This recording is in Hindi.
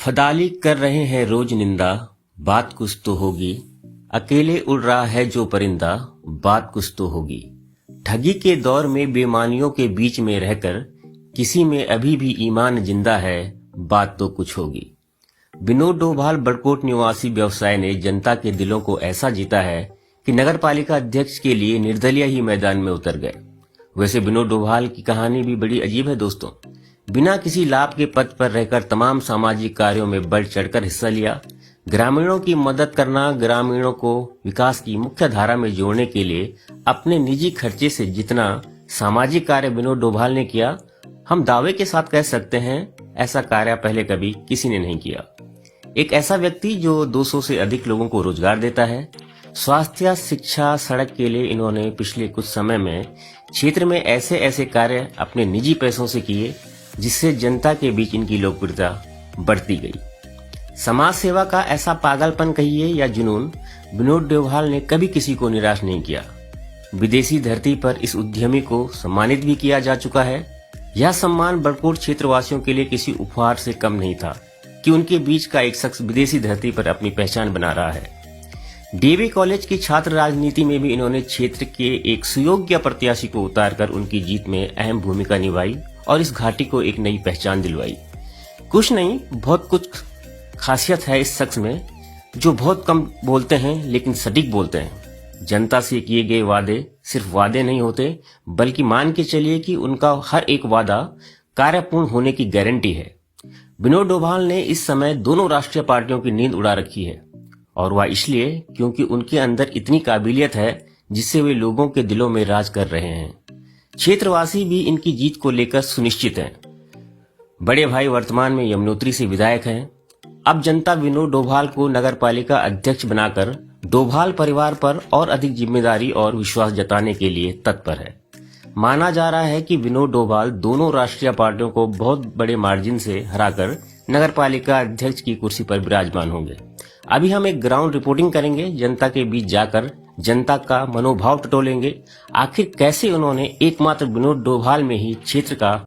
फदाली कर रहे हैं रोज निंदा, बात कुछ तो होगी। अकेले उड़ रहा है जो परिंदा, बात कुछ तो होगी। ठगी के दौर में बेईमानियों के बीच में रहकर किसी में अभी भी ईमान जिंदा है, बात तो कुछ होगी। विनोद डोभाल बड़कोट निवासी व्यवसाय ने जनता के दिलों को ऐसा जीता है कि नगर पालिका अध्यक्ष के लिए निर्दलीय ही मैदान में उतर गए। वैसे विनोद डोभाल की कहानी भी बड़ी अजीब है दोस्तों। बिना किसी लाभ के पद पर रहकर तमाम सामाजिक कार्यों में बढ़ चढ़कर हिस्सा लिया। ग्रामीणों की मदद करना, ग्रामीणों को विकास की मुख्य धारा में जोड़ने के लिए अपने निजी खर्चे से जितना सामाजिक कार्य विनोद डोभाल ने किया, हम दावे के साथ कह सकते हैं ऐसा कार्य पहले कभी किसी ने नहीं किया। एक ऐसा व्यक्ति जो 200 से अधिक लोगों को रोजगार देता है। स्वास्थ्य, शिक्षा, सड़क के लिए इन्होंने पिछले कुछ समय में क्षेत्र में ऐसे ऐसे कार्य अपने निजी पैसों से किए जिससे जनता के बीच इनकी लोकप्रियता बढ़ती गई। समाज सेवा का ऐसा पागलपन कहिए या जुनून, विनोद डोभाल ने कभी किसी को निराश नहीं किया। विदेशी धरती पर इस उद्यमी को सम्मानित भी किया जा चुका है। यह सम्मान बड़कोट क्षेत्रवासियों के लिए किसी उपहार से कम नहीं था कि उनके बीच का एक शख्स विदेशी धरती पर अपनी पहचान बना रहा है। डीएवी कॉलेज की छात्र राजनीति में भी इन्होंने क्षेत्र के एक सुयोग्य प्रत्याशी को उतारकर उनकी जीत में अहम भूमिका निभाई और इस घाटी को एक नई पहचान दिलवाई। कुछ नहीं, बहुत कुछ खासियत है इस शख्स में, जो बहुत कम बोलते हैं लेकिन सटीक बोलते हैं। जनता से किए गए वादे सिर्फ वादे नहीं होते, बल्कि मान के चलिए कि उनका हर एक वादा कार्यपूर्ण होने की गारंटी है। विनोद डोभाल ने इस समय दोनों राष्ट्रीय पार्टियों की नींद उड़ा रखी है, और वह इसलिए क्योंकि उनके अंदर इतनी काबिलियत है जिससे वे लोगों के दिलों में राज कर रहे हैं। क्षेत्रवासी भी इनकी जीत को लेकर सुनिश्चित हैं। बड़े भाई वर्तमान में यमुनोत्री से विधायक हैं। अब जनता विनोद डोभाल को नगरपालिका अध्यक्ष बनाकर डोभाल परिवार पर और अधिक जिम्मेदारी और विश्वास जताने के लिए तत्पर है। माना जा रहा है कि विनोद डोभाल दोनों राष्ट्रीय पार्टियों को बहुत बड़े मार्जिन से हराकर नगरपालिका अध्यक्ष की कुर्सी पर विराजमान होंगे। अभी हम एक ग्राउंड रिपोर्टिंग करेंगे, जनता के बीच जाकर जनता का मनोभाव टटोलेंगे। आखिर कैसे उन्होंने एकमात्र विनोद डोभाल में ही क्षेत्र का